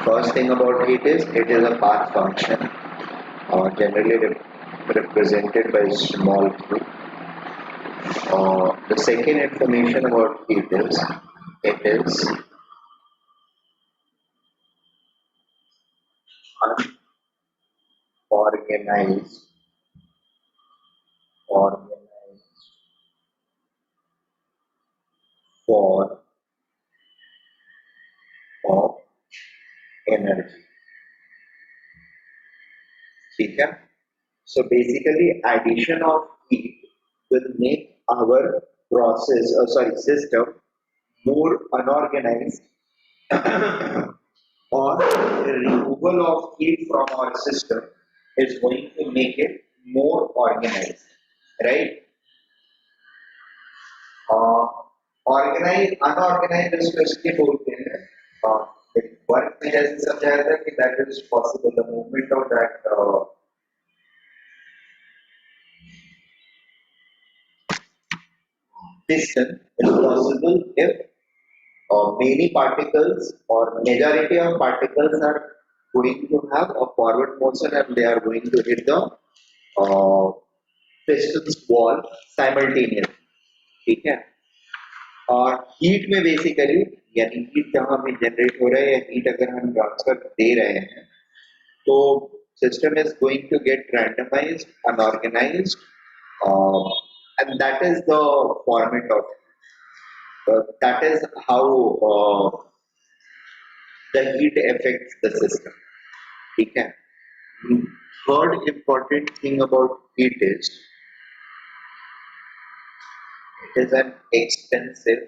First thing about heat is it is a path function, generally represented by small q. The second information about heat is it is unorganized organized form of energy. ठीक है? So basically, addition of heat will make our system more unorganized, or removal of heat from our system is going to make it more organized, right? Organize unorganize इसको इसके बोलते हैं work में जैसे समझाया था कि that is possible the movement of that piston is possible if many particles or majority of particles are going to have a forward motion and they are going to hit the uh, piston's wall simultaneously. ठीक है? और heat में basically यानी heat जहां पे generate हो रहा है या हीट अगर हम ट्रांसफर दे रहे हैं तो system is going to get randomized unorganized and that is the format of that is how the heat affects the system. ठीक है? Third important thing about heat is it is an extensive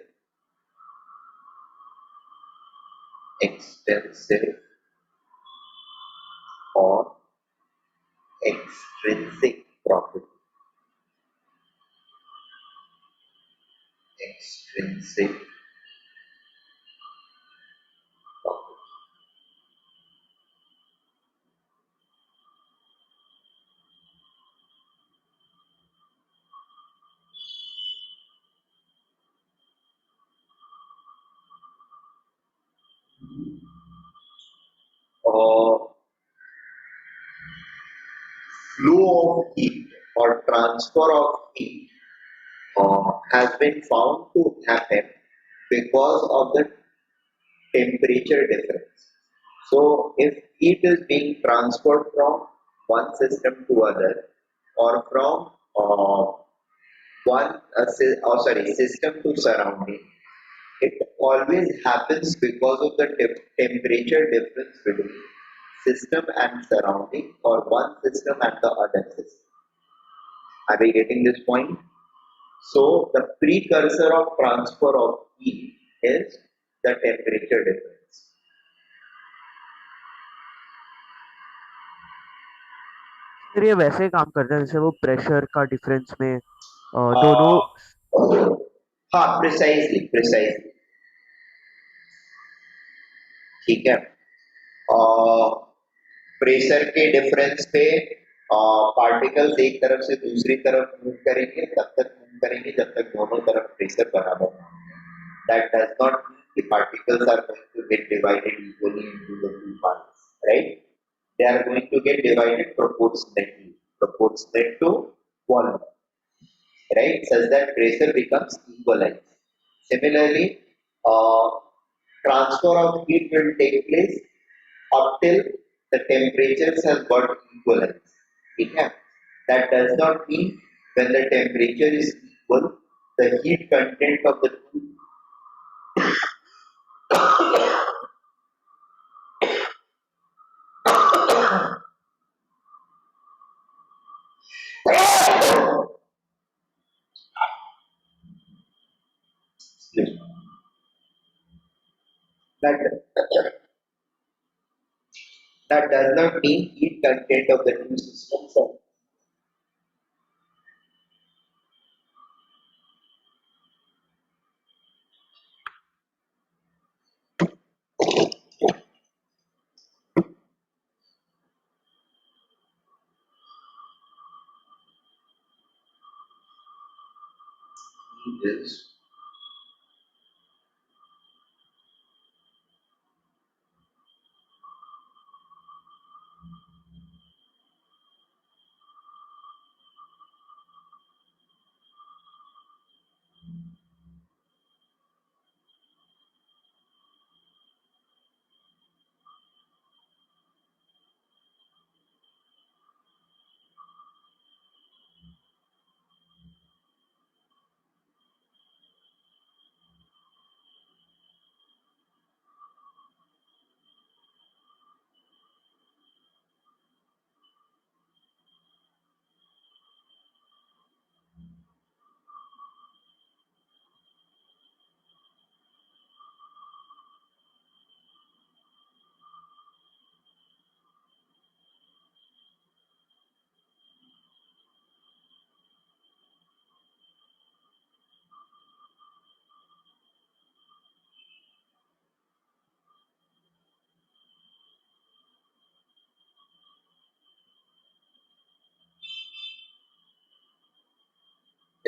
or extrinsic property. Extrinsic property. Flow of heat or transfer of heat has been found to happen because of the temperature difference. So, if heat is being transferred from one system to other, or from system to surrounding, it always happens because of the temperature difference between system and surrounding, or one system and the other system. Are we getting this point? So the precursor of transfer of heat is the temperature difference. फिर ये वैसे काम करता है जैसे वो pressure का difference में दोनों हाँ प्रिसाइजली ठीक है. प्रेशर के डिफरेंस पे पार्टिकल्स एक तरफ से दूसरी तरफ मूव करेंगे तब तक मूव करेंगे जब तक दोनों तरफ प्रेशर बराबर ना हो. That does not mean the particles are going to get divided equally into the two parts, right? They are going to get divided proportionate to volume, right? Such that pressure becomes equalized. Similarly, transfer of heat will take place up till the temperatures have got equalized. Okay? That does not mean when the temperature is equal, the heat content of the two that that does not mean heat content of the two systems are is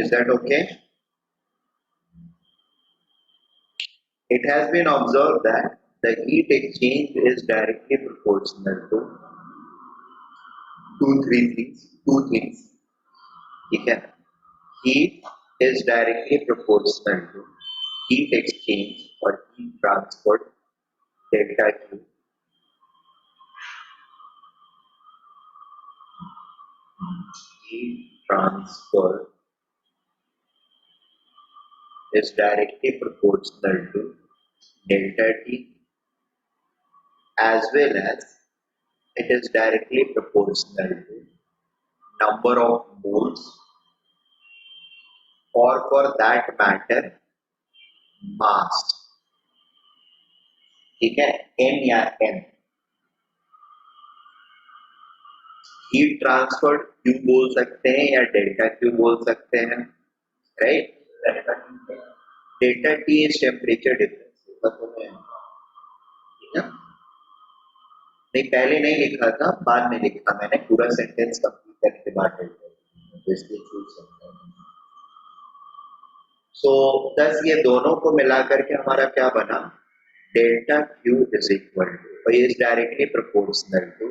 Is that okay? It has been observed that the heat exchange is directly proportional to two things. ठीक है? Heat is directly proportional to heat exchange or heat transport delta Q. Heat transfer is directly proportional to delta T, as well as it is directly proportional to number of moles, or for that matter mass. ठीक है? M या M. Heat transfer Q बोल सकते हैं या delta Q बोल सकते हैं, right? Delta T is temperature difference, ठीक है? नहीं, पहले नहीं लिखा था, बाद में लिखा मैंने, पूरा सेंटेंस कंप्लीट करने के बाद इसलिए छूट सकता है। सो दस ये दोनों को मिलाकर के हमारा क्या बना, delta Q is equal to, और ये is directly proportional to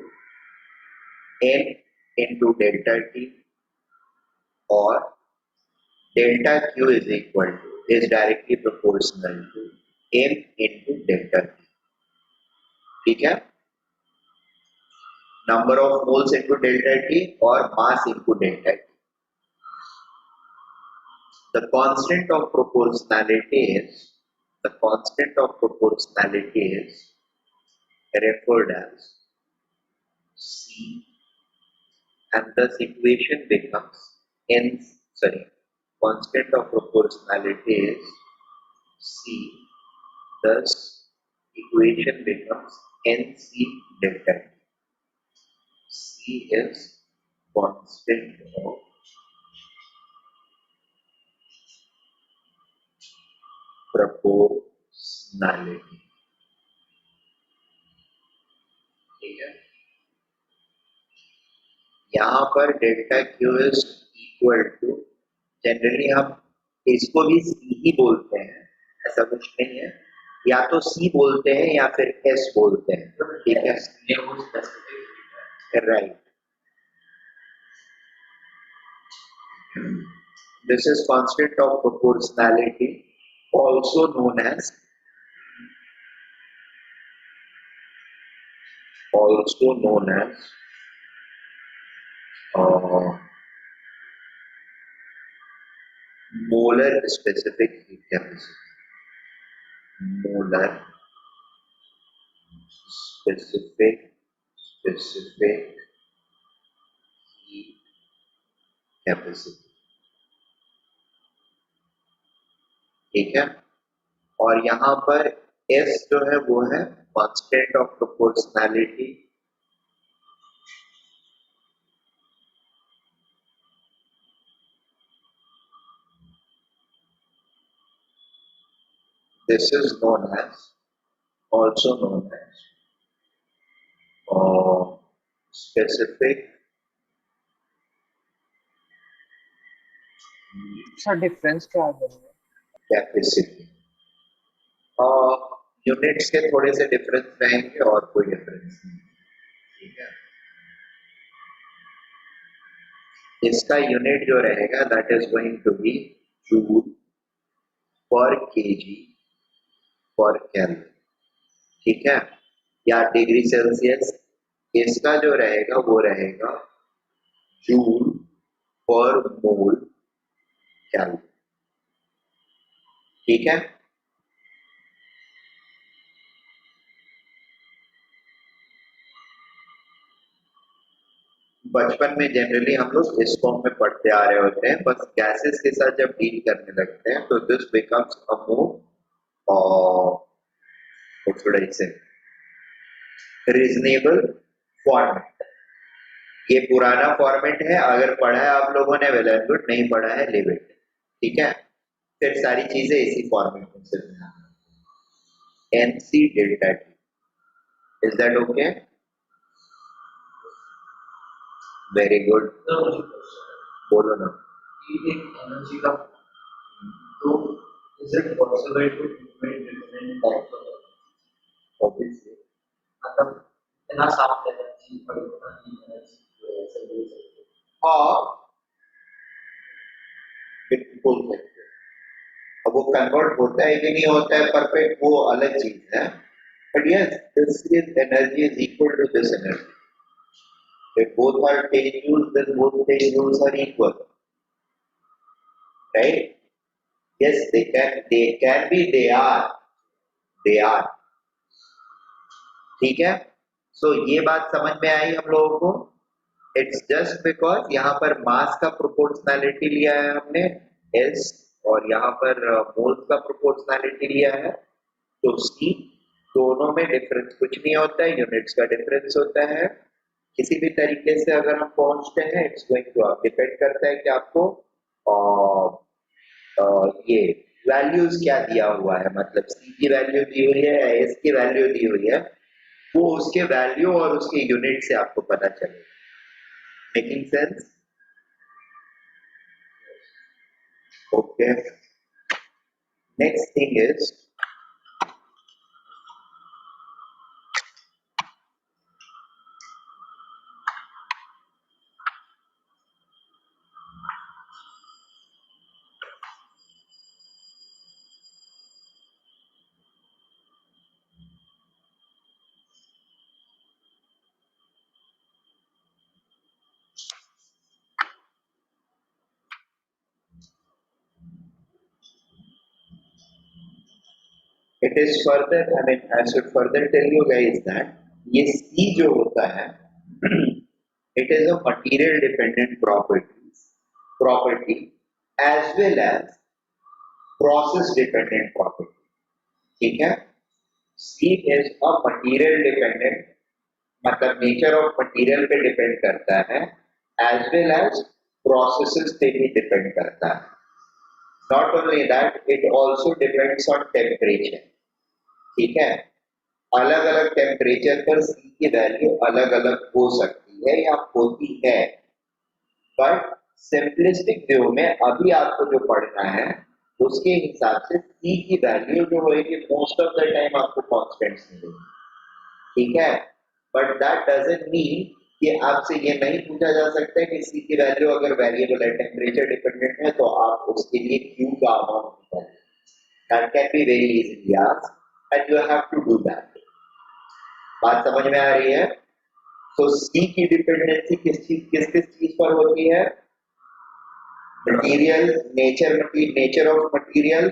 M into delta T, or delta Q is directly proportional to M into delta T. ठीक है? Number of moles into delta T or mass into delta T. The constant of proportionality is referred as C, and thus equation becomes constant of proportionality is C, thus equation becomes NC delta T. C is constant of proportionality. ठीक है? यहाँ पर delta Q is equal to, generally हम इसको भी C ही बोलते हैं, ऐसा कुछ नहीं है, या तो C बोलते हैं या फिर S बोलते हैं, ठीक है? Right. This is constant of proportionality, also known as molar specific heat capacity. Molar specific heat capacity. ठीक है? और यहाँ पर S जो है वो है constant of proportionality. This is also known as specific sir difference क्या है? कैपेसिटी. यूनिट्स के थोड़े से डिफरेंस रहेंगे और कोई डिफरेंस नहीं, ठीक है? इसका यूनिट जो रहेगा that is going to be joule per KG per kelvin, ठीक है? या डिग्री सेल्सियस. इसका जो रहेगा वो रहेगा जूल पर मोल केल्विन, ठीक है? बचपन में जनरली हम लोग इस फॉर्म में पढ़ते आ रहे होते हैं, बस गैसेस के साथ जब डील करने लगते हैं तो this becomes a reasonable format. ये पुराना फॉर्मेट है, अगर पढ़ा है आप लोगों ने वेल एंड गुड, नहीं पढ़ा है लीव इट, ठीक है? फिर सारी चीजें इसी फॉर्मेट में सिर्फ NC delta T. Is that okay? Very good. बोलो ना. एक एनर्जी का, तो is it possible to equate different types of obviously मतलब इतना साफ एनर्जी और इतना ही एनर्जी ऐसे बोल सकते हाँ बिल्कुल सकते हैं। अब वो कन्वर्ट होता है कि नहीं होता है परफेक्ट, वो अलग चीज है, but yes this is energy is equal to this energy. If both are 10 joules, then both 10 joules are equal, right? Yes, they can be, they are, ठीक है? So ये बात समझ में आई हम लोगों को? It's just because यहाँ पर मास का प्रोपोर्शनैलिटी लिया है हमने S, और यहाँ पर मोल्स का प्रोपोर्शनैलिटी लिया है, तो C दोनों में डिफरेंस कुछ नहीं होता है, यूनिट्स का डिफरेंस होता है। किसी भी तरीके से अगर हम पहुंचते हैं, इट्स गोइंग टू डिपेंड करता है कि आपको ये वैल्यूज क्या दिया हुआ है, मतलब C की वैल्यू दी हुई है, S की वैल्यू दी हुई है, वो उसके वैल्यू और उसके यूनिट से आपको पता चलेगा। Making sense? Okay, next thing is it is further, I mean I should further tell you guys that ये C जो होता है it is a material dependent property as well as process dependent property, ठीक है? C is a material dependent, मतलब nature of material पे depend करता है, as well as processes पे भी depend करता है। Not only that, it also depends on temperature, ठीक है? अलग अलग टेम्परेचर पर C की वैल्यू अलग अलग हो सकती है या होती है, बट सिंपलिस्टिक व्यू में अभी आपको जो पढ़ना है उसके हिसाब से C की वैल्यू जो होगी मोस्ट ऑफ द टाइम आपको कांस्टेंट्स मिलेगी, ठीक है? बट दैट डजंट मीन कि आपसे ये नहीं पूछा जा सकता है कि C की वैल्यू अगर वेरिएबल है, टेम्परेचर डिपेंडेंट है, तो आप उसके लिए Q का अमाउंट निकालें। That can be very easily asked and you have to do that. बात समझ में आ रही है? तो C की डिपेंडेंसी किस चीज पर होती है? Material, nature of material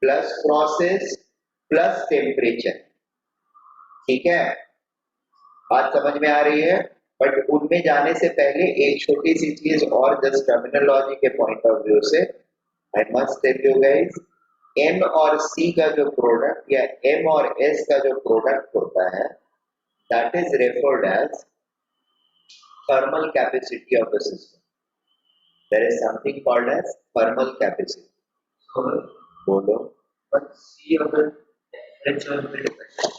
plus process plus temperature, ठीक है? बात समझ में आ रही है? बट उनमें जाने से पहले एक छोटी सी चीज और, जस्ट टर्मिनोलॉजी के पॉइंट ऑफ व्यू से I must tell you guys, M और C का जो प्रोडक्ट या M और S का जो प्रोडक्ट होता है, that is referred as thermal capacity of the system. There is something called as thermal capacity. हैं। बोलो। बट सी अगर टेम्परेचर पे डिपेंड है,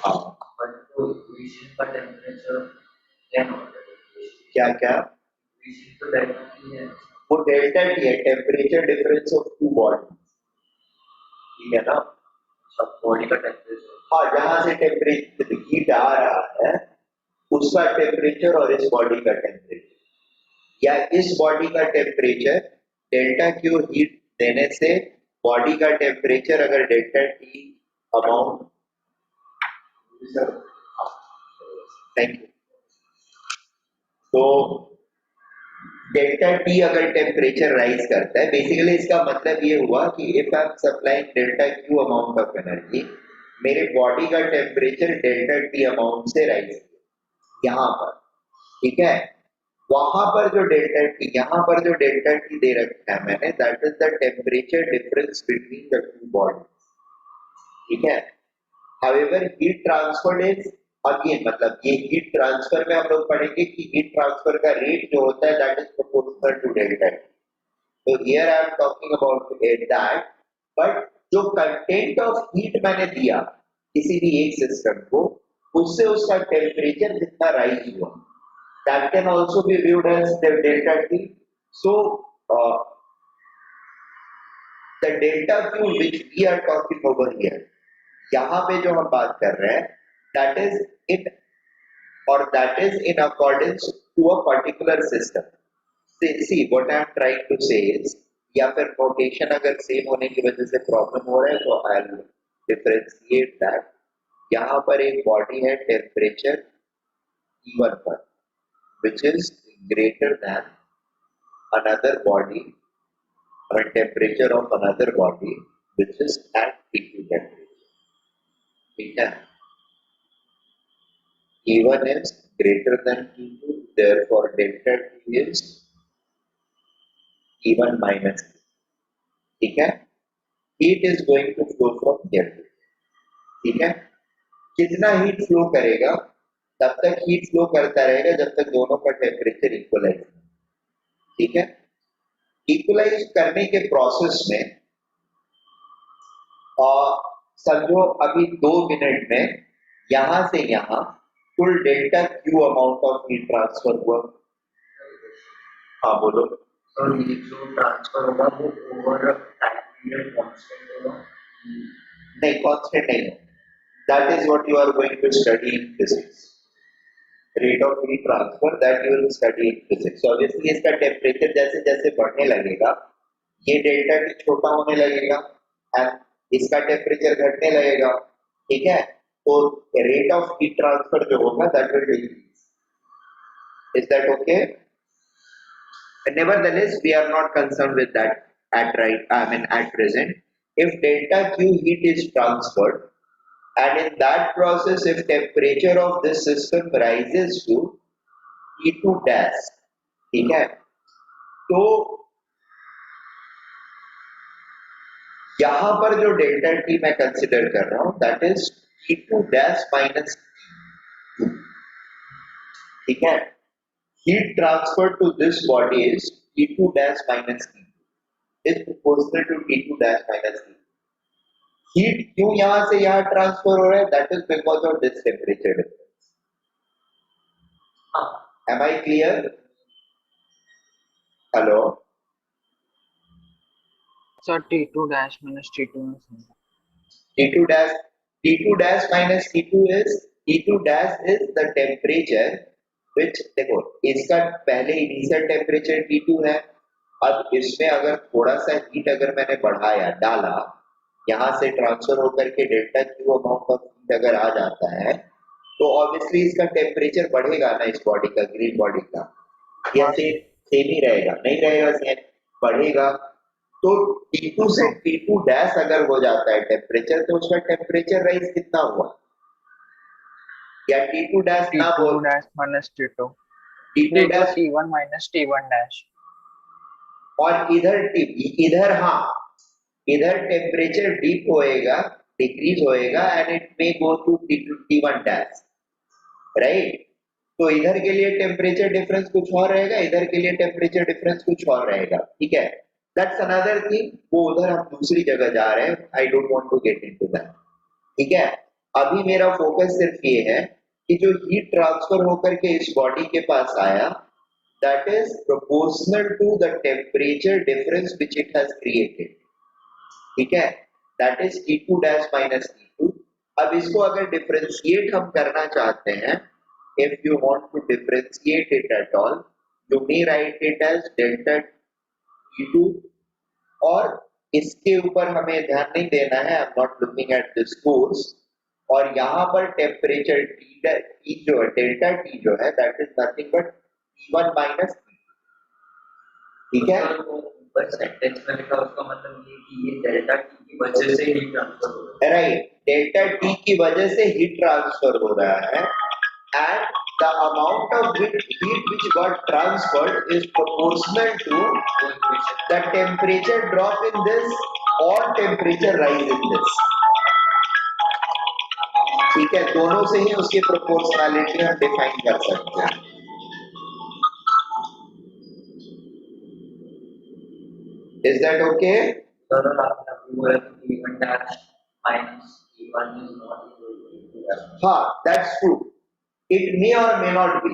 हाँ, बट तो इक्वेशन का टेम्परेचर क्या होता है? क्या क्या? इक्वेशन तो डेल्टा टी है, वो डेल्टा टी है, temperature difference of two body, ठीक है ना? सब बॉडी का टेम्परेचर। हाँ, जहां से टेम्परेचर हीट आ रहा है उसका टेम्परेचर और इस बॉडी का टेम्परेचर, या इस बॉडी का टेम्परेचर डेल्टा क्यू हीट देने से बॉडी का टेम्परेचर अगर delta T amount, thank you, तो डेल्टा टी अगर टेम्परेचर राइज करता है, बेसिकली इसका मतलब ये हुआ कि if I am supplying delta Q amount of energy, मेरे बॉडी का टेम्परेचर डेल्टा टी अमाउंट से राइज किया यहाँ पर, ठीक है? वहां पर जो डेल्टा टी, यहाँ पर जो डेल्टा टी दे रखा है मैंने, that is the temperature difference between the two bodies, ठीक है? However heat transfer is again, मतलब ये हीट ट्रांसफर में हम लोग पढ़ेंगे कि हीट ट्रांसफर का रेट जो होता है that is proportional to delta T. तो here I am talking about that, but जो कंटेंट ऑफ हीट मैंने दिया किसी भी एक सिस्टम को, उससे उसका टेम्परेचर जितना राइज हुआ, that can also be viewed as the delta T. So uh, the delta Q which we are talking over here, यहाँ पे जो हम बात कर रहे हैं, that is in or that is in accordance to a particular system. See what I am trying to say is, या फिर notation अगर same होने की वजह से problem हो रहा है तो I'll differentiate that. यहाँ पर एक body है temperature T1 पर, which is greater than another body or temperature of another body which is at T2 temperature. ठीक है? T1 is greater than T2, therefore delta T is T1 minus T. ठीक है? Heat is going to flow from here to here. ठीक है? कितना heat flow करेगा तब तक हीट फ्लो करता रहेगा जब तक दोनों का टेम्परेचर इक्वलाइज। ठीक है? इक्वलाइज करने के प्रोसेस में समझो अभी 2 मिनट में यहां से यहां कुल delta Q amount of heat transfer हुआ। हाँ बोलो। तो ये जो ट्रांसफर होगा वो ओवर टाइम पीरियड कांस्टेंट होगा? नहीं, कांस्टेंट नहीं है। That is what you are going to study in physics. Rate of heat transfer that you will study in physics. Obviously इसका टेम्परेचर जैसे जैसे बढ़ने लगेगा ये डेल्टा टी छोटा होने लगेगा एंड इसका टेम्परेचर घटने लगेगा। ठीक है? तो रेट ऑफ हीट ट्रांसफर जो होगा that will decrease. Is that okay? Nevertheless, we are not concerned with that at present. If delta Q heat is transferred, and in that process, if temperature of this system rises to T2 dash, ठीक है? तो यहाँ पर जो delta T मैं consider कर रहा हूँ, that is T2 dash minus T2. ठीक है? Heat transferred to this body is T2 dash minus T2 is proportional to T2 dash minus T2. Heat क्यों यहाँ से यहाँ ट्रांसफर हो रहा है? That is because of this temperature difference. Am I clear? Hello? Sir, T2 dash minus T2 में T2 dash minus T2 dash is the temperature which, देखो इसका पहले इनिशियल टेम्परेचर T2 है। अब इसमें अगर थोड़ा सा हीट अगर मैंने बढ़ाया डाला यहाँ से ट्रांसफर होकर के delta Q amount of heat अगर आ जाता है तो ऑब्वियसली इसका टेम्परेचर बढ़ेगा ना, इस बॉडी का, ग्रीन बॉडी का, या सेम ही रहेगा? नहीं रहेगा, सेम बढ़ेगा। तो T2 से T2 डैश अगर हो जाता है टेम्परेचर तो उसका टेम्परेचर राइज कितना हुआ? या T2 डैश ना बोल, T2 dash minus T2. T2 dash T1 minus T1 dash. और इधर हाँ, इधर टेम्परेचर डीप होएगा, डिक्रीज होएगा and it may go to T1 dash, right? तो इधर के लिए टेम्परेचर डिफरेंस कुछ और रहेगा, इधर के लिए टेम्परेचर डिफरेंस कुछ और रहेगा। ठीक है? That's another thing. वो उधर हम दूसरी जगह जा रहे हैं, I don't want to get into that. ठीक है? अभी मेरा फोकस सिर्फ ये है कि जो हीट ट्रांसफर होकर के इस बॉडी के पास आया that is proportional to the temperature difference which it has created. ठीक है? That is T2 dash minus T2। अब इसको अगर डिफरेंशिएट हम करना चाहते हैं, if you want to differentiate it at all, you may write it as delta T2, और इसके ऊपर हमें ध्यान नहीं देना है, I'm not looking at this course। और यहाँ पर टेम्परेचर T जो है, डेल्टा T जो है, that is nothing but T1 minus T2। ठीक है? ऊपर सेंटेंस में लिखा उसका मतलब ये कि ये डेल्टा टी की वजह से हीट ट्रांसफर हो रहा है। राइट, डेल्टा T की वजह से हीट ट्रांसफर हो रहा है and the amount of heat which got transferred is proportional to the temperature drop in this or temperature rise in this। ठीक है? दोनों से ही उसकी प्रोपोर्शनैलिटी हम डिफाइन कर सकते हैं। Is that okay? सर आपने अभी बोला कि T1 dash minus T1 is not equal to T2 dash। हाँ, that's true. It may or may not be.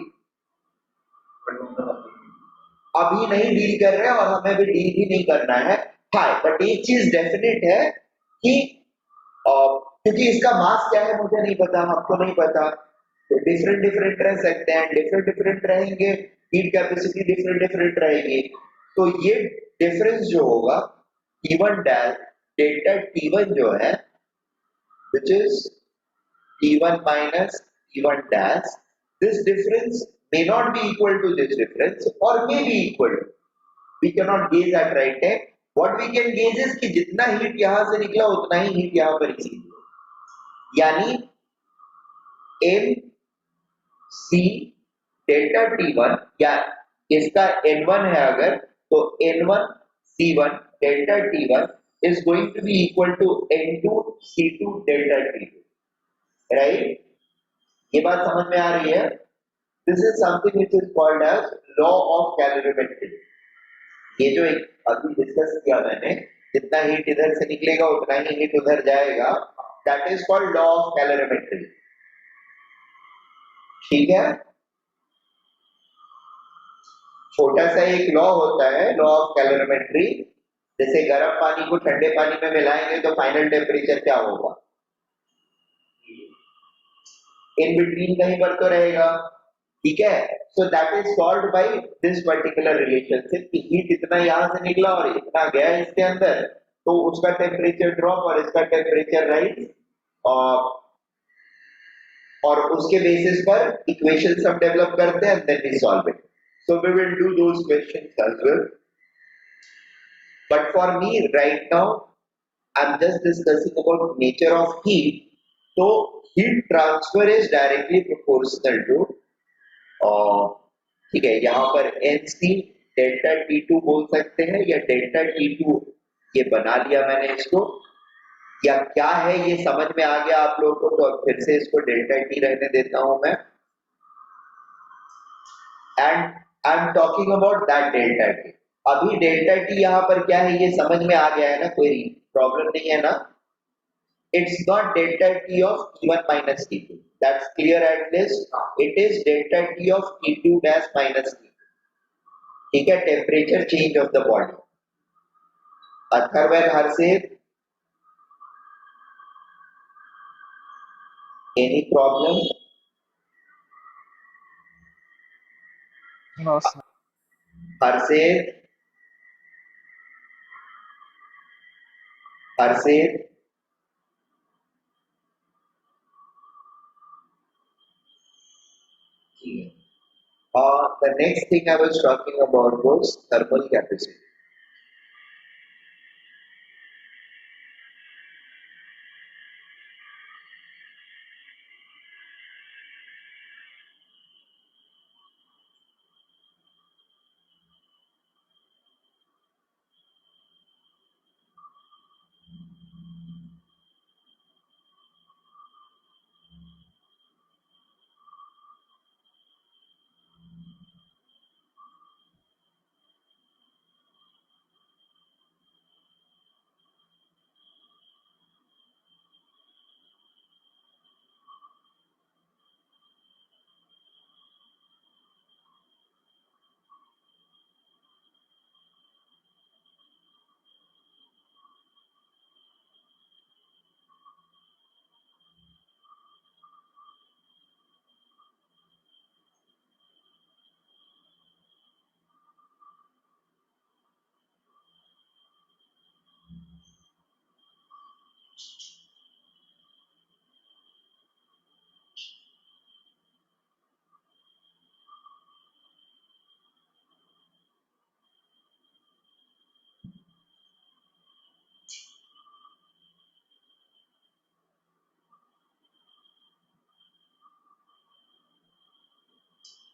But अभी नहीं डील कर रहे हैं और हमें भी डील भी नहीं करना है। हाँ, बट एक चीज डेफिनेट है कि क्योंकि इसका मास क्या है मुझे नहीं पता, हमको नहीं पता, तो डिफरेंट डिफरेंट रह सकते हैं, डिफरेंट डिफरेंट रहेंगे, हीट कैपेसिटी डिफरेंट डिफरेंट रहेगी। तो ये डिफरेंस जो होगा T1 डैश डेल्टा T1 जो है which is T1 minus T1 dash, this difference may not be equal to this difference or may be equal to, we cannot gauge at right time. What we can gauge is कि जितना heat यहाँ से निकला उतना ही heat यहाँ पर receive हुआ, यानी m c डेल्टा T1 या इसका n1 है अगर, तो n1 c1 delta T1 is going to be equal to n2 c2 delta T2, right? ये बात समझ में आ रही है? This is something which is called as law of calorimetry. ये जो एक अभी डिस्कस किया मैंने, जितना हीट इधर से निकलेगा उतना ही हीट उधर जाएगा, that is called law of calorimetry. ठीक है, छोटा सा एक लॉ होता है लॉ ऑफ कैलोरीमेट्री। जैसे गर्म पानी को ठंडे पानी में मिलाएंगे तो फाइनल टेम्परेचर क्या होगा, इन बिटवीन कहीं पर तो रहेगा, ठीक है? So that is solved by this particular relationship कि हीट इतना यहां से निकला और इतना गया इसके अंदर, तो उसका टेम्परेचर ड्रॉप और इसका टेम्परेचर राइज, और उसके बेसिस पर इक्वेशंस हम डेवलप करते हैं, then we solve it. So we will do those questions as well, but for me right now I am just discussing about nature of heat. तो heat transfer is directly proportional to, ठीक है, यहाँ पर NC delta T2 बोल सकते हैं या delta T2, ये बना लिया मैंने इसको, या क्या है ये समझ में आ गया आप लोगों को, तो अब फिर से इसको डेल्टा T रहने देता हूं मैं, and I am talking about that delta T। अभी डेल्टा T यहाँ पर क्या है ये समझ में आ गया है ना, कोई प्रॉब्लम नहीं है ना? It's not delta T of T1 minus T2. That's clear at least. It is delta T of T2 dash minus T2. ठीक है, temperature change of the body. Atharvan Harshit, any problem? No, sir. Harshit, Harshit, the next thing I was talking about was thermal capacity.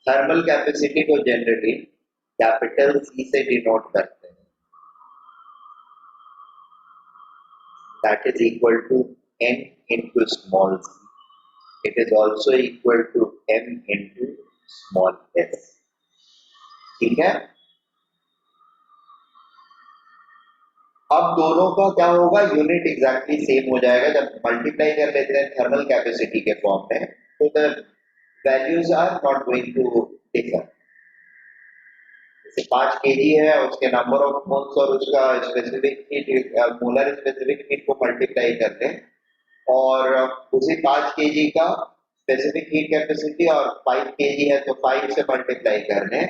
Thermal capacity को generally capital C से denote करते हैं, that is equal to N into small c. It is also equal to M into small s. ठीक है, अब दोनों का क्या होगा, यूनिट एग्जैक्टली सेम हो जाएगा। जब मल्टीप्लाई कर लेते हैं थर्मल कैपेसिटी के फॉर्म में, तो the values are not going to differ, जैसे 5 kg है, उसके नंबर ऑफ मोल्स और उसका specific heat, molar specific heat को मल्टीप्लाई कर दें, और उसी 5 kg का स्पेसिफिक हीट कैपेसिटी, और 5 kg है तो 5 से मल्टीप्लाई कर दें,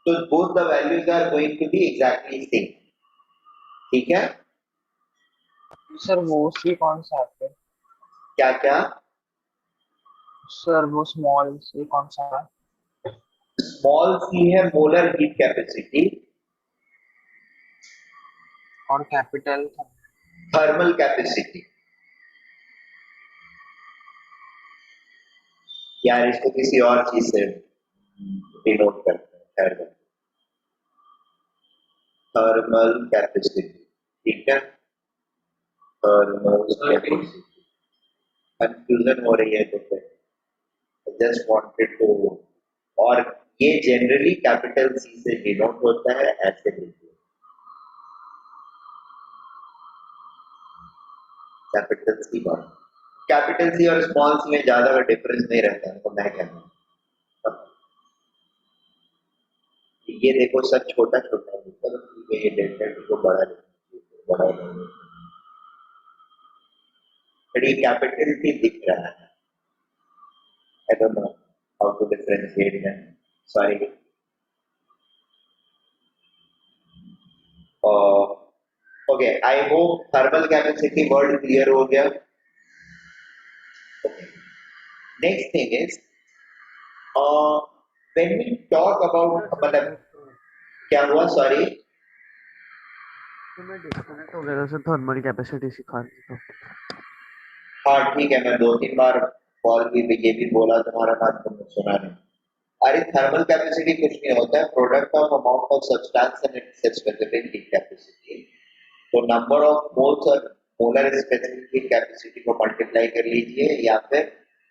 तो both the values are going to be exactly same. ठीक है, सर वो सी कौन सा है? क्या क्या? सर वो स्मॉल सी कौन सा है? स्मॉल सी है मोलर हीट कैपेसिटी, और कैपिटल थर्मल कैपेसिटी। यार इसको किसी और चीज से डिनोट करते हैं, थर्मल कैपेसिटी। ठीक है, थर्मल कैपेसिटी। कंफ्यूजन हो रही है तो फिर जस्ट वांटेड टू, और ये जनरली कैपिटल सी से डिनोट होता है, ऐसे लिखिए कैपिटल सी बार। कैपिटल सी और स्मॉल सी में ज्यादा का डिफरेंस नहीं रहता है, तो मैं कहता हूँ ये देखो सब छोटा छोटा है, चलो ठीक है, ये डेल्टा टी को बड़ा बड़ा, but ये कैपिटल टी दिख रहा है। I don't know how to differentiate them. Sorry. Okay, I hope thermal capacity word clear हो गया। Okay. Next thing is, when we talk about, मतलब क्या हुआ? Sorry. तो मैं डिस्कनेक्ट हो गया था थर्मल कैपेसिटी सिखा रही तो। हाँ ठीक है, मैं 2-3 बार कॉल की भी ये भी बोला, तुम्हारा बात तुमने सुना नहीं। अरे थर्मल कैपेसिटी कुछ नहीं होता है, product of amount of substance and its specific heat capacity. तो नंबर ऑफ मोल्स और मोलर स्पेसिफिक हीट कैपेसिटी को मल्टीप्लाई कर लीजिए, या फिर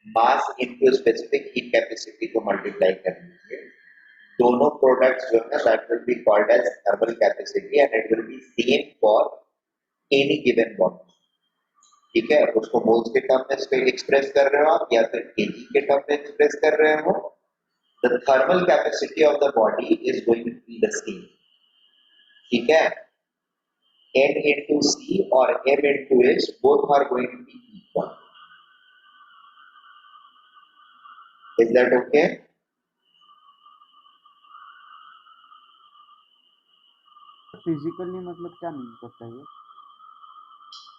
mass into specific heat capacity को मल्टीप्लाई कर लीजिए। दोनों प्रोडक्ट्स जो है that will be called as thermal capacity and it will be same for any given body. ठीक है, उसको मोल्स के टर्म में एक्सप्रेस कर रहे हो आप, या फिर केजी के टर्म में एक्सप्रेस कर रहे हो, the thermal capacity of the body is going to be the same. ठीक है, n into c और m into h both are going to be equal. Is that okay? Physically मतलब क्या मीन करता है ये?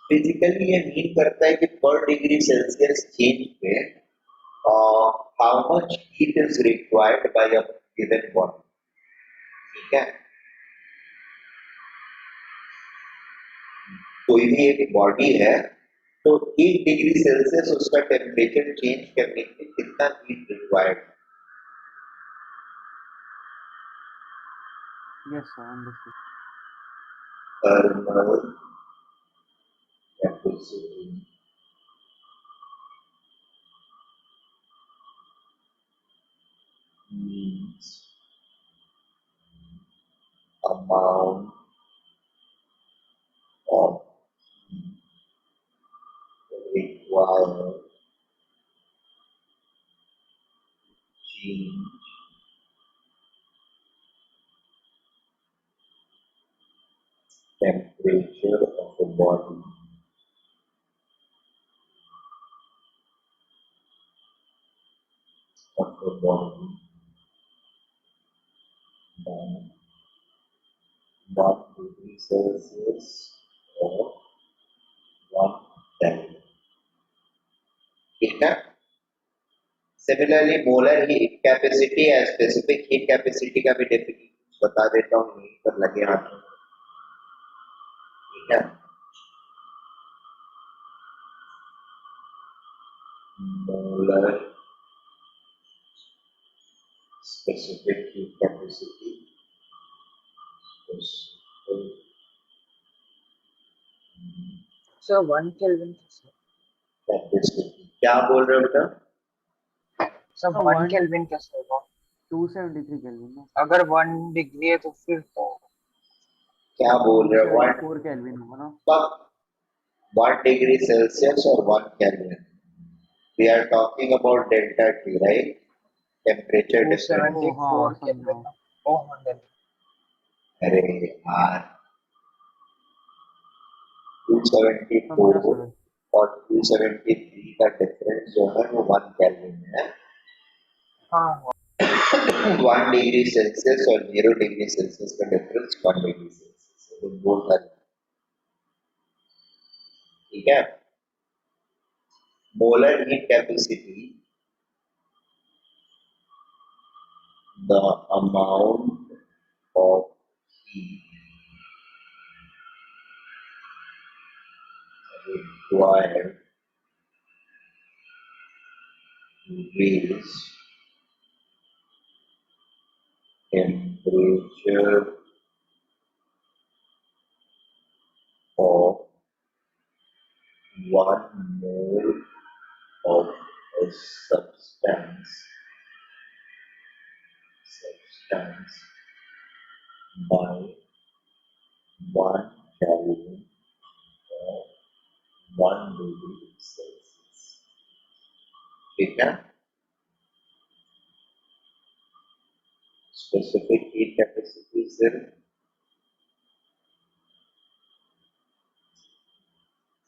फिजिकली ये मीन करता है कि पर डिग्री सेल्सियस चेंज पे how much heat is required by a given body. ठीक है, कोई भी एक बॉडी है तो 1 डिग्री सेल्सियस उसका टेम्परेचर चेंज करने के लिए कितना हीट रिक्वायर्ड है। Yes sir, understood. Thermal capacity means amount of required change temperature of the body by 1 degree Celsius or 1 Kelvin। ठीक है, सिमिलरली मोलर हीट कैपेसिटी या स्पेसिफिक हीट कैपेसिटी का भी डेफिनेशन बता देता हूँ, यहीं पर लगे हाथ में। ठीक है, molar specific heat capacity, specific sir 1 kelvin capacity। क्या बोल रहे हो बेटा? सर हाँ, 1 one- केल्विन कैसे होगा? 273 केल्विन ना, अगर 1 डिग्री है तो फिर तो क्या बोल रहे हो? 274 केल्विन होगा ना। 1 degree Celsius or 1 Kelvin? We are talking about delta T, right? Temperature difference। 274 हाँ, केल्विन। समझा। ओह 100 अरे यार, समझा 274 सर। और 273 का डिफरेंस जो है वो 1 केल्विन है। हाँ 1 डिग्री सेल्सियस और 0 डिग्री सेल्सियस का डिफरेंस 1 डिग्री सेल्सियस है, बोथ आर, ठीक है। Molar heat capacity, the amount of heat required to raise temperature of 1 mole of a substance by 1 Kelvin or 1 degree Celsius, ठीक है। Specific heat capacity सिर्फ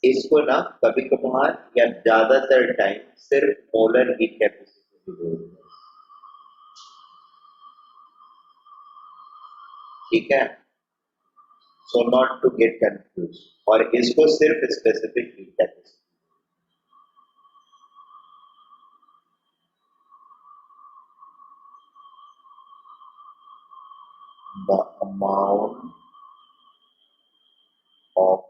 इसको ना कभी कभार या ज्यादातर टाइम सिर्फ मोलर हीट कैपेसिटी भी बोलते हैं, ठीक है। So not to get confuse, और इसको सिर्फ specific heat capacity, the amount of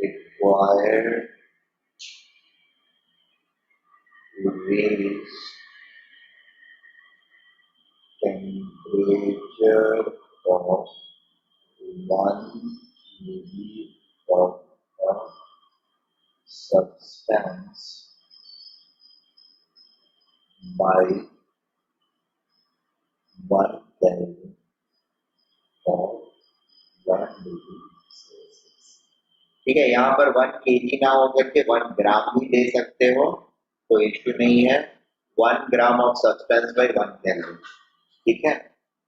required to raise temperature of 1 kg of a substance by 1 Kelvin or 1 degree Celsius, ठीक है। यहाँ पर 1 kg ना होकर के 1 ग्राम भी ले सकते हो, तो इश्यू नहीं है। 1 gram of substance by 1 kelvin, ठीक है।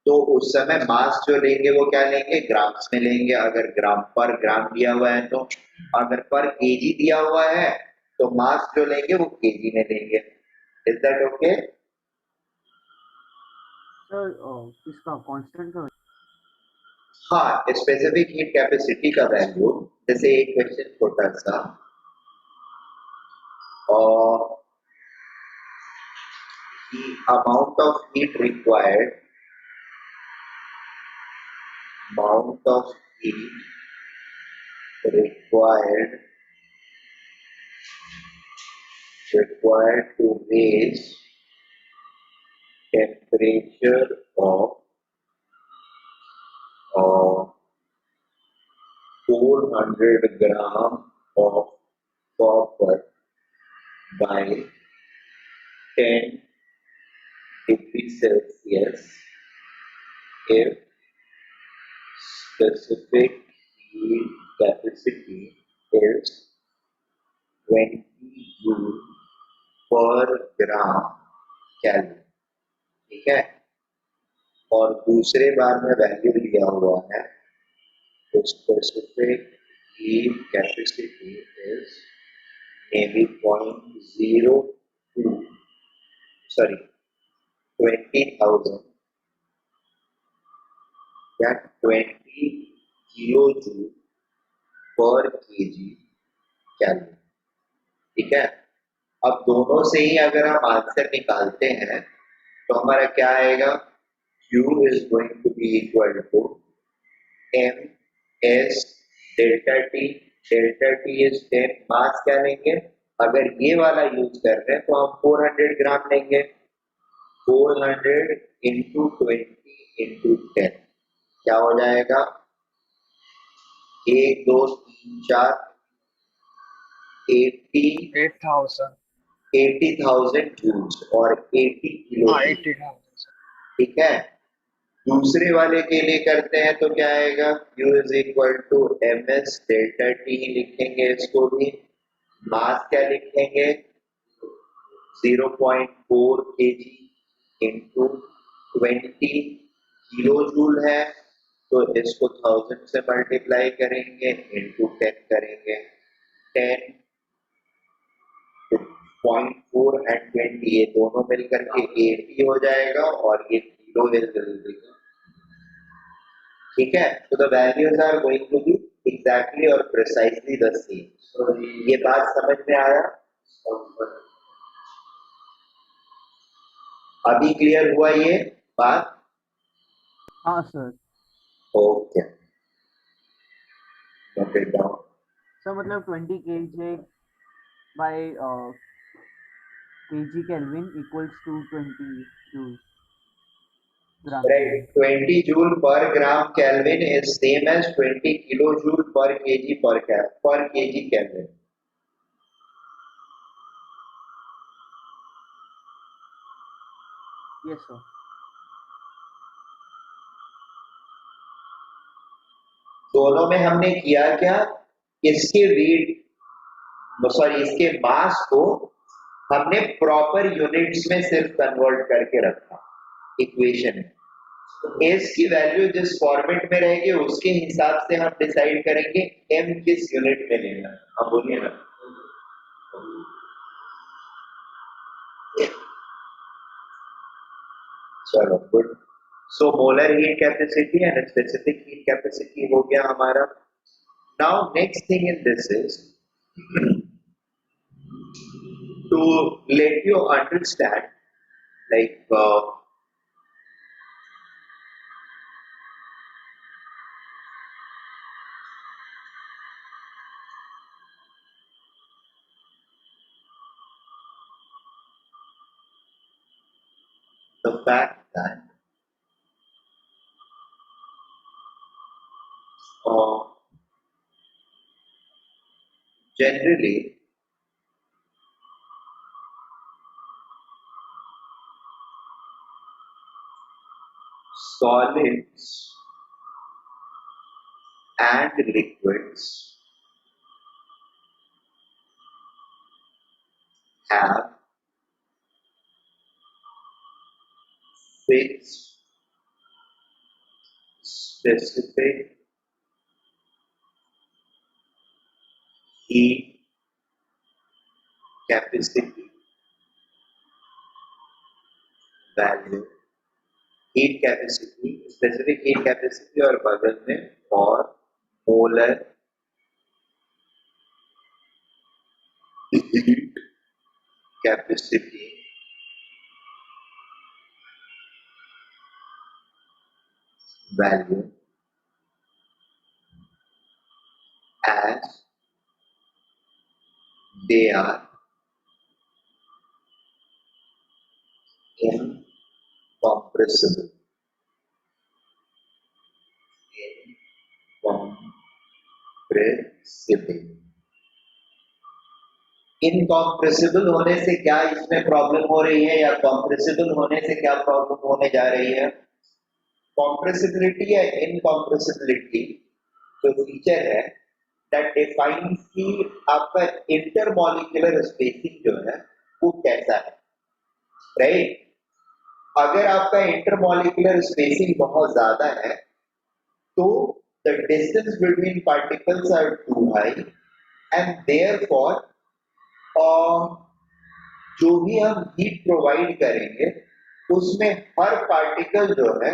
तो उस समय मास जो लेंगे वो क्या लेंगे, ग्राम्स में लेंगे, अगर ग्राम पर ग्राम दिया हुआ है तो। अगर पर केजी दिया हुआ है तो मास जो लेंगे वो केजी में लेंगे। Is that okay? सर इसका कांस्टेंट का हाँ, स्पेसिफिक हीट कैपेसिटी का वैल्यू, जैसे एक क्वेश्चन छोटा सा, और the amount of heat required, amount of heat required to raise temperature of 400 gram of copper by 10 degrees Celsius if specific heat capacity is 20 joule per gram Kelvin, ठीक है। और दूसरे बार में वैल्यू दिया हुआ है, तो specific heat capacity is maybe 0.02, sorry, 20,000 या 20 kilojoule per kg Kelvin, ठीक है। अब दोनों से ही अगर हम आंसर निकालते हैं तो हमारा क्या आएगा, Q is going to be equal to M S delta T, delta T is 10, मास क्या लेंगे, अगर ये वाला यूज कर रहे हैं तो हम 400 ग्राम लेंगे, 400 इंटू 20 इंटू 10 क्या हो जाएगा, 1 2 3 4 80 8,000 80,000 जूल्स और 80 किलो, हाँ 80,000 ठीक है। दूसरे वाले के लिए करते हैं तो क्या आएगा, Q is equal to M S delta T लिखेंगे इसको भी, मास क्या लिखेंगे 0.4 kg इंटू 20 किलो जूल है तो इसको 1000 से मल्टीप्लाई करेंगे इंटू 10 करेंगे 10 0.4 एंड 20 ये दोनों मिलकर के 80 हो जाएगा और ये किलो विल देगा ठीक है तो the values are going to be exactly और प्रिसाइजली द सेम ये बात समझ में आया अभी क्लियर हुआ ये बात हाँ sir. Okay note it down sir मतलब 20 kg by kg Kelvin equals to 20 joule gram right 20 joule per gram Kelvin is same as 20 kilojoule per kg per kg Kelvin Yes sir. दोनों में हमने किया क्या इसके वेट सॉरी इसके मास को हमने प्रॉपर यूनिट्स में सिर्फ कन्वर्ट करके रखा इक्वेशन में एस की वैल्यू जिस फॉर्मेट में रहेगी उसके हिसाब से हम डिसाइड करेंगे एम किस यूनिट में लेना हम बोलिए ना चलो good so molar heat capacity and specific heat capacity हो गया हमारा now next thing in this is to let you understand like the fact that generally solids and liquids have fixed specific heat capacity value heat capacity specific heat capacity और बगल में और molar heat capacity value as they are incompressible. Incompressible होने से क्या इसमें problem हो रही है या कॉम्प्रेसिबल होने से क्या प्रॉब्लम होने जा रही है कॉम्प्रेसिबिलिटी या इनकॉम्प्रेसिबिलिटी जो फीचर है दैट डिफाइंस कि आपका इंटरमॉलिक्यूलर स्पेसिंग जो है वो कैसा है राइट अगर आपका इंटरमॉलिक्यूलर स्पेसिंग बहुत ज्यादा है तो the distance between particles are too high and therefore जो भी हम हीट प्रोवाइड करेंगे उसमें हर पार्टिकल जो है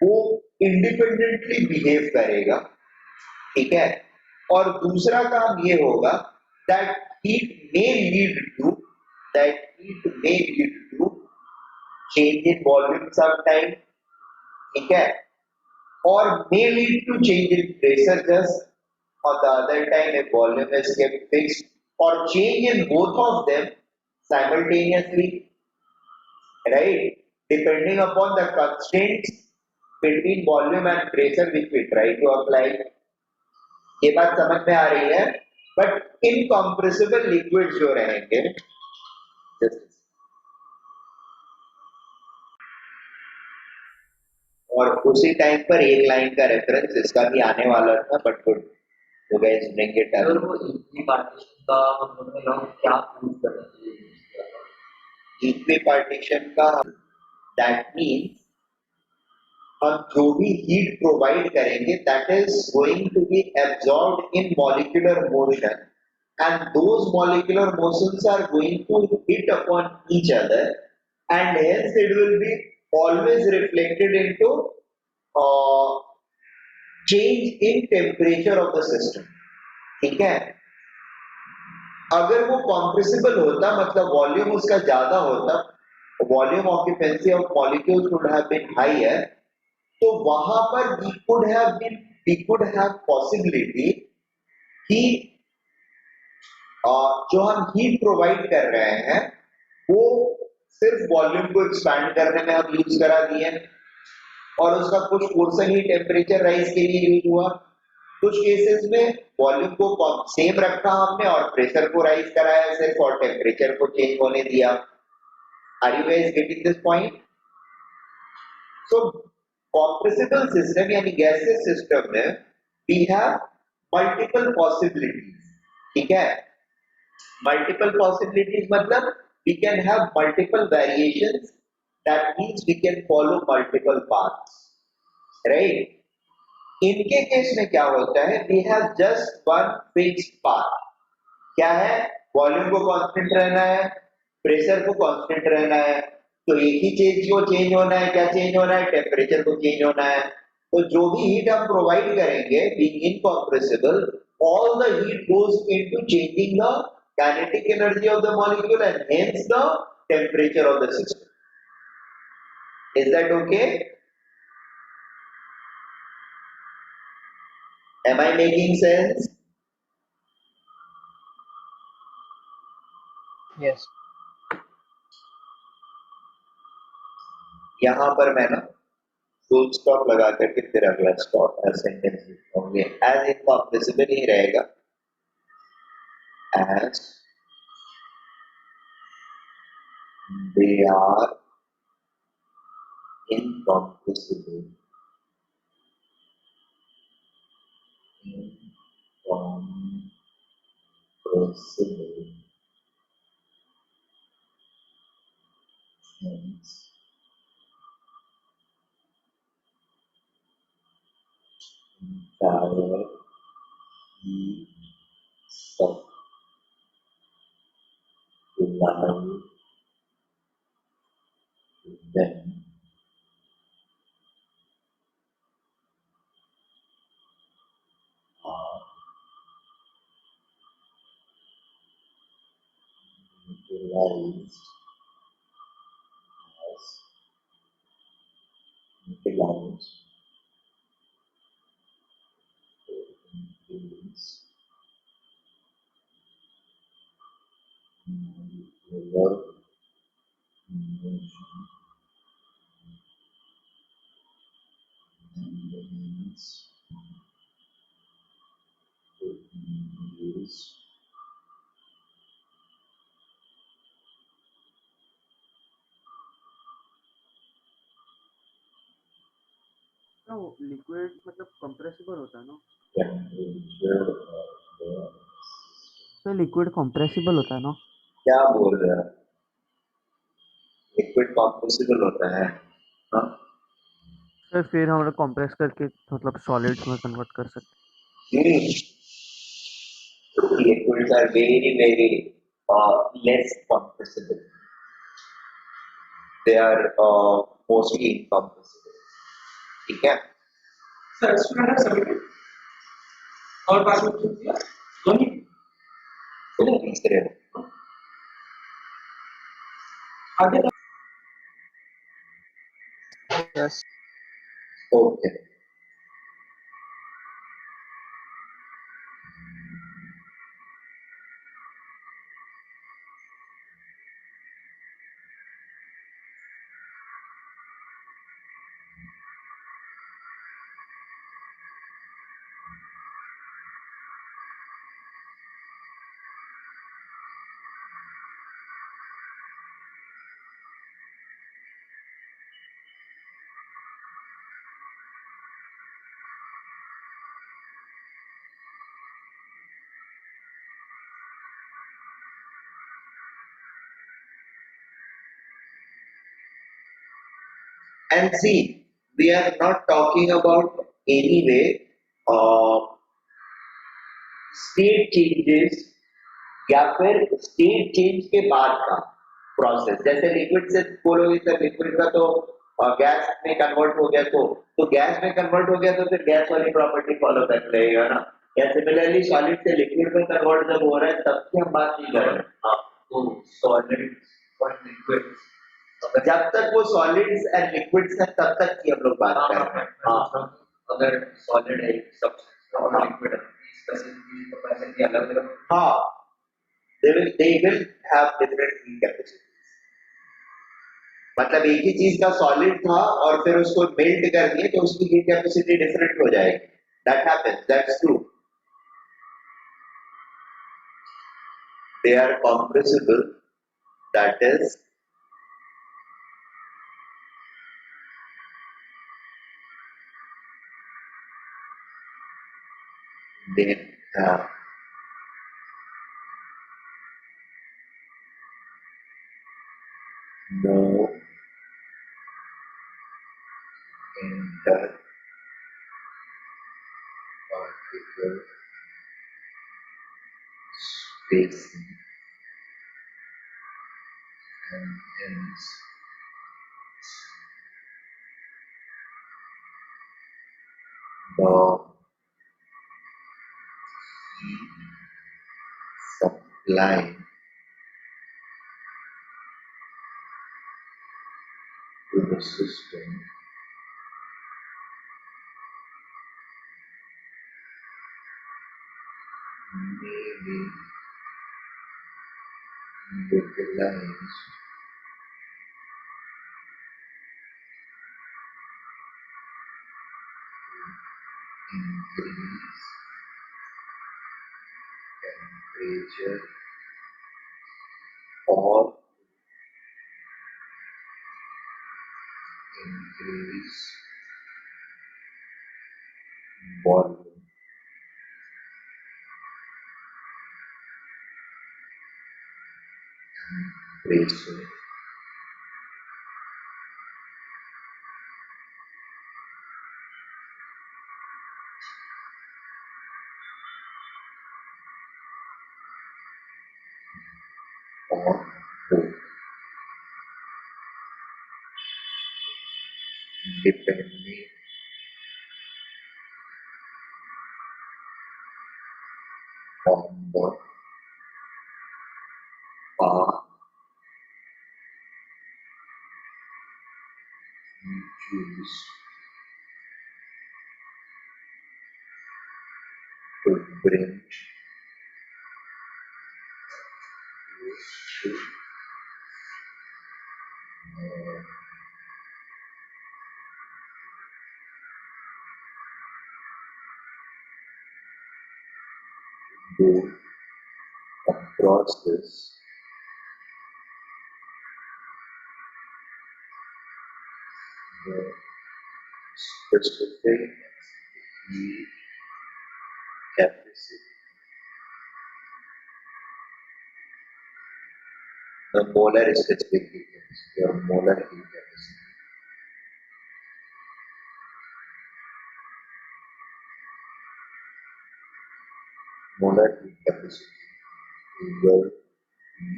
वो इंडिपेंडेंटली बिहेव करेगा ठीक है और दूसरा काम ये होगा that heat may lead to change in volume sometime ठीक है or may lead to change in pressure just on the other time if volume is kept fixed or change in both of them simultaneously right depending upon the constraints between volume and pressure which we try to apply ये बात समझ में आ रही है but incompressible liquid जो रहेंगे और उसी टाइम पर एक लाइन का रेफरेंस इसका भी आने वाला था but good you guys bring it up वो इक्वी पार्टीशन का हम लोग ने क्या प्रूव करना चाहिए इक्वी पार्टीशन का दैट मीन्स हम जो भी हीट प्रोवाइड करेंगे that is going to be absorbed in molecular motion and those molecular motions are going to hit upon each other and hence it will be always reflected into uh, change in temperature of the system. ठीक है, अगर वो compressible होता मतलब volume उसका ज्यादा होता, volume occupancy of molecules would have been higher, तो वहां पर वी कुड हैव पॉसिबिलिटी कि जो हम हीट प्रोवाइड कर रहे हैं वो सिर्फ वॉल्यूम को एक्सपैंड करने में हम यूज करा दिए और उसका कुछ पोर्शन ही टेम्परेचर राइज के लिए यूज हुआ। कुछ केसेस में वॉल्यूम को सेम रखा हमने और प्रेशर को राइज कराया सिर्फ और टेम्परेचर को चेंज होने दिया। Are you guys getting this point? So compressible system यानी गैसियस सिस्टम में वी हैव मल्टीपल पॉसिबिलिटीज। ठीक है, multiple possibilities matlab we can have multiple variations, that means we can follow multiple paths, right? इनके case में क्या होता है, we have just one fixed path। क्या है, वॉल्यूम को कांस्टेंट रहना है, प्रेशर को कांस्टेंट रहना है, तो एक ही चीज को चेंज होना है, क्या चेंज होना है, टेम्परेचर को चेंज होना है। तो जो भी हीट हम प्रोवाइड करेंगे being incompressible, all the heat goes into changing the kinetic energy of the molecule and hence the temperature of the system. Is that okay? Am I making sense? Yes. यहां पर मैं ना full stop लगा करके फिर अगला stop sentence लिखूंगी, as incompressible ही रहेगा, as they are incompressible, hence entire heat supply then are utilized utilized to increase molecular motion and hence to increase तो लिक्विड मतलब कंप्रेसिबल होता है ना, temperature of the, तो लिक्विड कंप्रेसिबल होता है ना। क्या बोल रहे हैं, लिक्विड कॉम्प्रेसिबल होता है हाँ? तो फिर हम लोग कंप्रेस करके मतलब सॉलिड्स में कन्वर्ट कर सकते Liquids are very less compressible. They are mostly incompressible. ठीक है, Sir, student have submitted. All pass with you. Don't you? तो तीसरे आगे Yes. Okay. And see, we are not talking about anyway state changes या फिर state change के बाद का प्रोसेस, जैसे लिक्विड से बोलोगे सर लिक्विड का तो गैस में कन्वर्ट हो गया तो गैस में कन्वर्ट हो गया तो फिर गैस वाली प्रॉपर्टी फॉलो कर रहेगा ना, या सिमिलरली सॉलिड से लिक्विड में कन्वर्ट जब हो रहा है तब की हम बात नहीं कर रहे हैं। हाँ, तो सॉलिड और लिक्विड जब तक वो सॉलिड्स एंड लिक्विड्स है तब तक की हम लोग बात कर रहे हैं। हाँ, अगर सॉलिड है सब्सटेंस और हाँ। लिक्विड है स्पेसिफिक कैपेसिटी अलग अलग हाँ, they will have different heat capacities। मतलब एक ही चीज का सॉलिड था और फिर उसको मेल्ट कर दिए तो उसकी हीट कैपेसिटी डिफरेंट हो जाएगी। That happens, that's true। They are compressible, that is they have no interparticle spacing and hence the heat supply to the system may be utilized to increase temperature or increase volume and pressure or both, depending on the path you choose to bring to go across this the specific heat capacity, the molar specific heat capacity or molar heat capacity. Molar heat capacity will be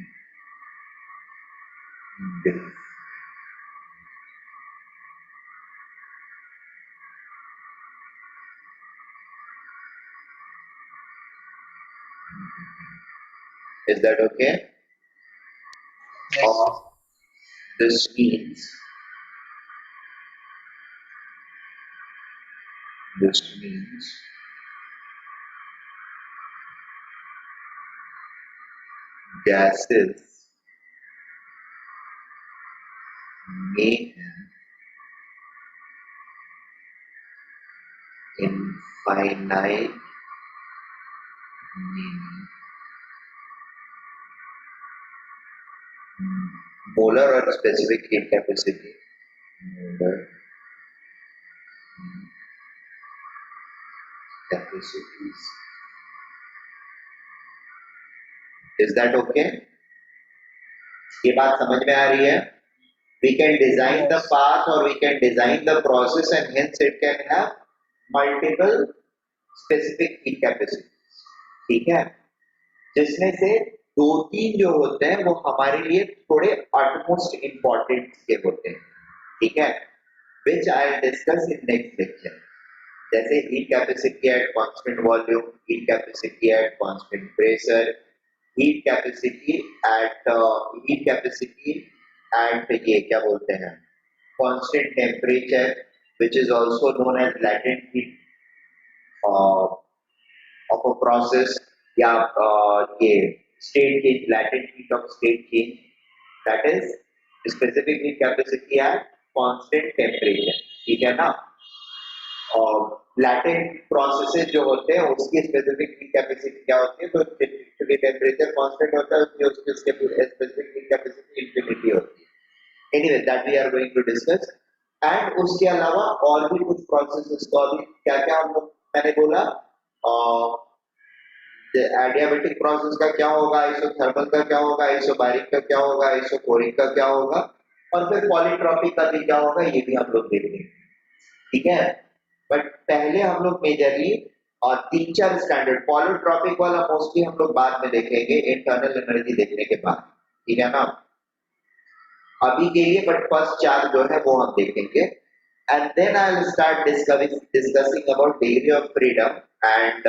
different. Is that okay? Yes. This means gases may have infinite molar or specific heat capacity. Molar capacities. Is that okay? ये बात समझ में आ रही है? We can design the Yes. path or we can design the process and hence it can have multiple specific heat capacities. ठीक है, जिसमें से दो तीन जो होते हैं वो हमारे लिए थोड़े utmost important के होते हैं, ठीक है, which I'll discuss in next lecture. जैसे heat capacity at constant volume, heat capacity at constant pressure, heat capacity at ये क्या बोलते हैं constant temperature, which is also known as latent heat uh, of a process, या ये state change, latent heat of state change, that is specific heat capacity at constant temperature, ठीक है ना. और latent processes जो होते हैं उसकी specific heat capacity क्या होती है, तो क्योंकि temperature constant होता है उसकी उसकी specific heat capacity infinity होती है. Anyway, that we are going to discuss. And उसके अलावा और भी कुछ processes, तो अभी क्या क्या हम लोग मैंने बोला, एडियाबेटिक प्रोसेस का क्या होगा, आइसोथर्मल का क्या होगा, आइसोबारिक का क्या होगा, आइसोकोरिक का क्या होगा, और फिर पॉलीट्रॉपिक का भी क्या होगा, ये भी हम लोग देखेंगे, ठीक है. बट पहले हम लोग मेजरली और तीन चार स्टैंडर्ड, पॉलीट्रॉपिक वाला मोस्टली हम लोग बाद में देखेंगे इंटरनल एनर्जी देखने के बाद, ठीक है ना, अभी के लिए. बट फर्स्ट चार जो है वो हम देखेंगे. And then I will start discussing about degree of freedom and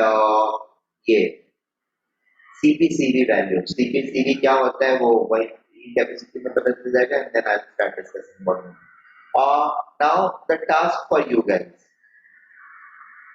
ये CPCV वैल्यू. CPCV क्या होता है वो वही कैपेसिटी में पता चल जाएगा. And then I will start discussing about. Now the task for you guys,